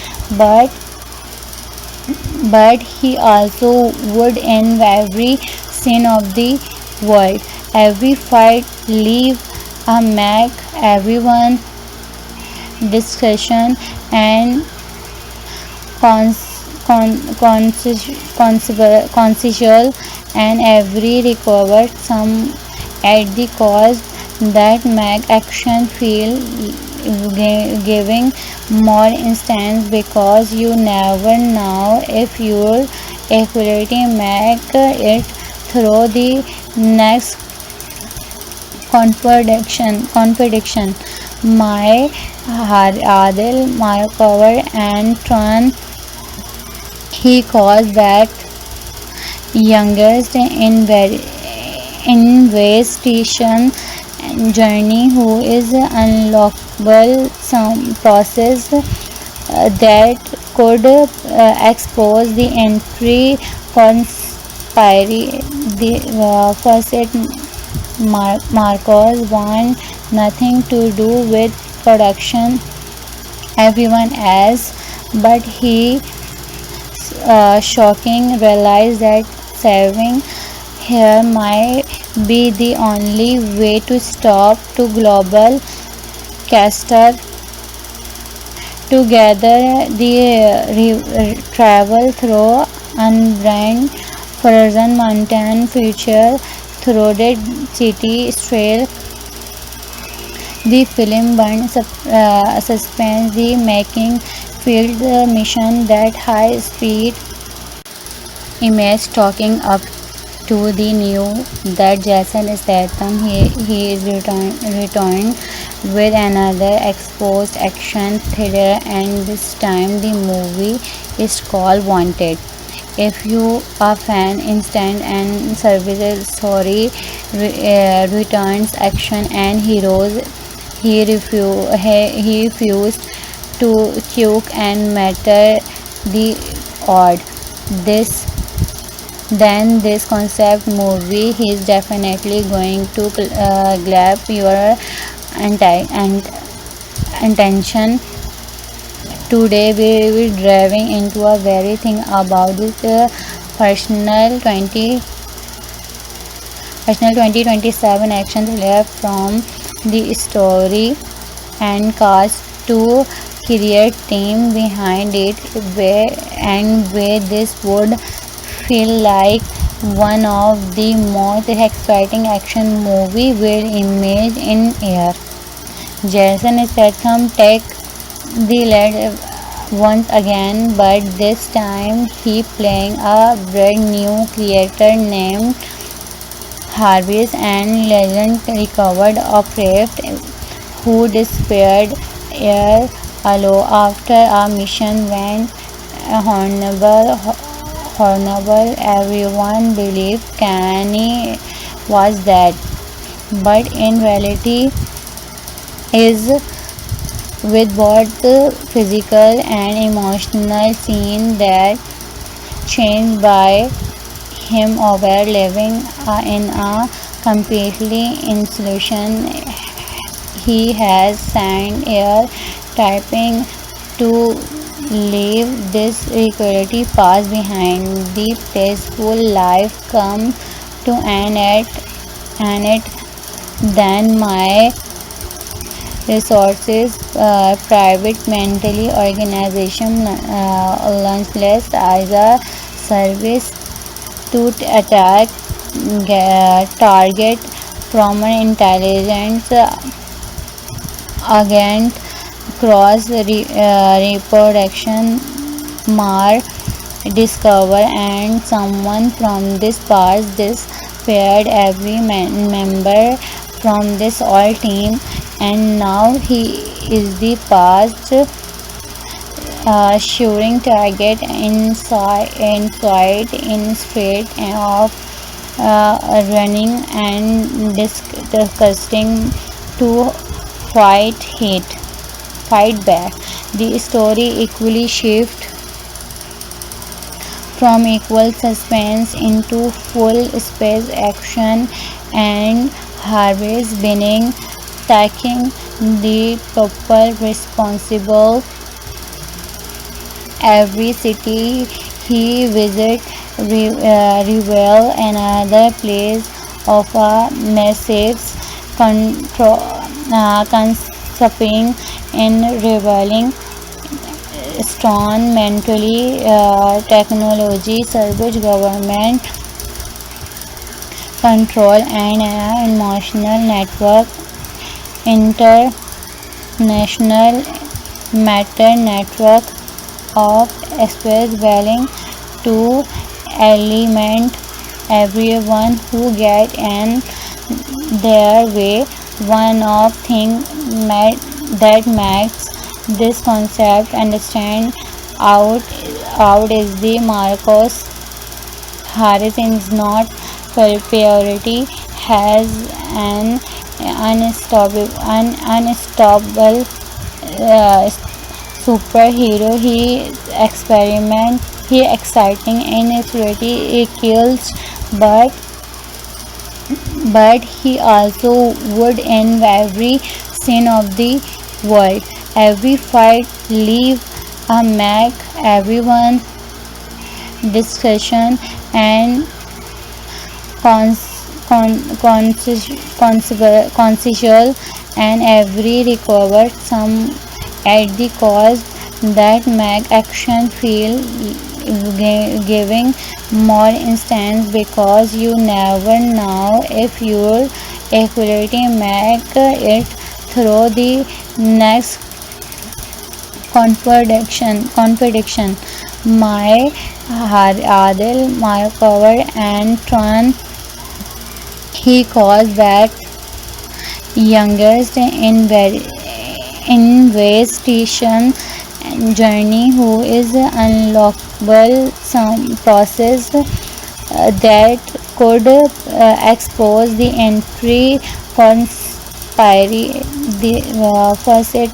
but he also would in every scene of the world. Every fight leave a mark. Everyone discussion and consensual and every recovered some at the cost that make action feel giving more instance because you never know if your ability make it through the next contradiction. My Adil Markover and Tron he calls that youngest investigation journey who is unlockable some process that could expose the entry conspiracy. The facet Marcos want nothing to do with production everyone else but he shocking realized that saving here might be the only way to stop to global caster together the travel through unbranded frozen mountain future through the city trail. The film burns suspense the making field mission that high speed image talking up to the new that Jason Statham he is returned with another exposed action thriller and this time the movie is called Wanted. If you are fan instant and services story returns action and heroes he refused to choke and matter the odd this then this concept movie is definitely going to grab your attention. Today we will be driving into a very thing about this personal 2027 action thriller from the story and cast to create team behind it where this would feel like one of the most exciting action movie will image in air. Jason Statham take the lead once again, but this time he playing a brand new creator named Harvey's and legend recovered operative who disappeared years ago after a mission went horrible. Everyone believed Kanye was dead, but in reality is with both physical and emotional scene that changed by him over living in a completely insulation. He has signed air typing to leave this equality past behind. The peaceful life come to an end, and it then my resources, private mentally organization launchless as a service to attack target from an intelligence against cross reproduction mar discover and someone from this past this paired every member from this all team, and now he is the past shooting target inside in straight of running and disgusting to fight back. The story equally shift from equal suspense into full space action, and Harvey's winning taking the people responsible. Every city he visits reveal another place of a massive consuming in revealing strong mentally technology service government control and an emotional network international matter network of space willing to element everyone who get in their way. One of things that makes this concept understand out is the Marcos Harris is not purity has an unstoppable superhero. He exciting in his reality he kills, but he also would in every scene of the world. Every fight leave a mark. Everyone discussion and consensual and every recovered some at the cost that make action feel giving more instance because you never know if your equality make it through the next contradiction. My Adil, my cover and Tron he calls back youngest investigation journey who is unlockable some process that could expose the entry conspiracy. The facet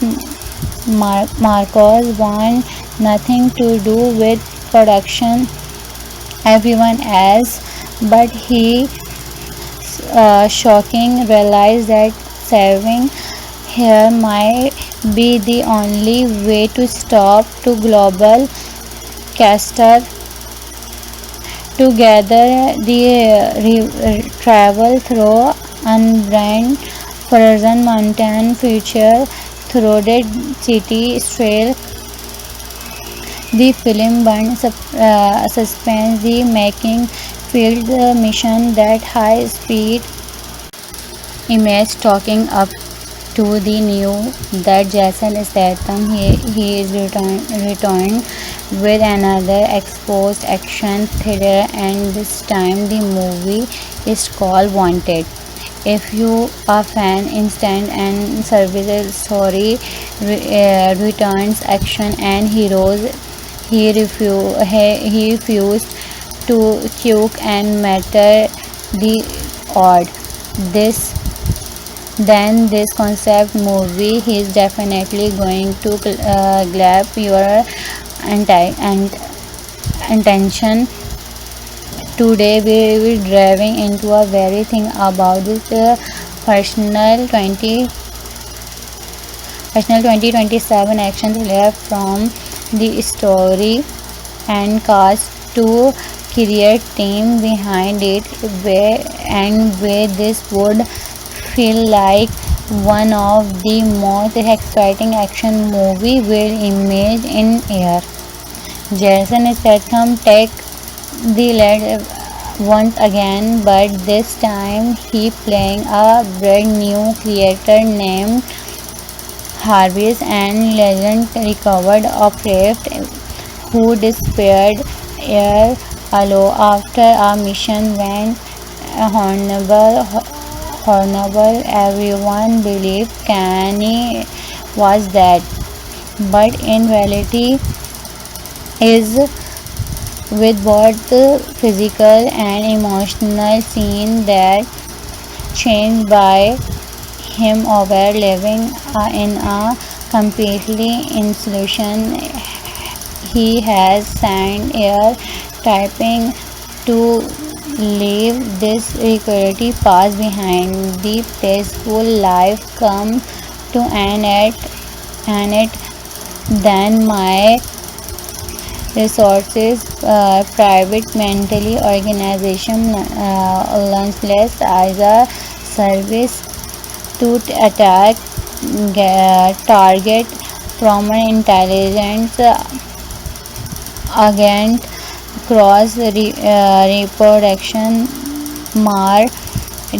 Marcos want nothing to do with production everyone else, but he shocking realized that saving here might be the only way to stop to global caster together the travel through unbranded frozen mountain future through the city trail. The film burns suspense the making field mission that high speed image talking up to the new that Jason Statham he is returned with another exposed action thriller, and this time the movie is called Wanted. If you are fan instant and services story returns action and heroes he refused to cook and matter the odd. This then this concept movie is definitely going to grab your attention. Today we will driving into a very thing about this personal 2027 action thriller from the story and cast to create team behind it where this would feel like one of the most exciting action movie will image in air. Jason Statham take the lead once again, but this time he playing a brand new creator named Harvey's and legend recovered of Raft who disappeared years ago after a mission went horrible. Everyone believed Kanye was dead, but in reality is with both physical and emotional scene that changed by him over living in a completely insulation. He has signed air typing to leave this security past behind. The peaceful life come to an it then my resources, private mentally organization launchless as a service to attack target from an intelligence agent cross reproduction mar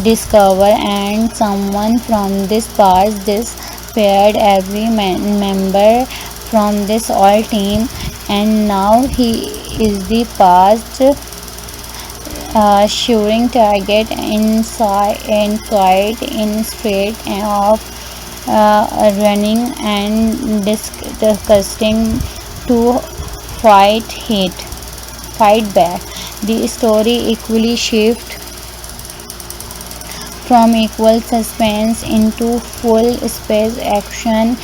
discover and someone from this past this paired every member from this all team and now he is the past shooting target inside in straight of running and disgusting to fight back. The story equally shift from equal suspense into full space action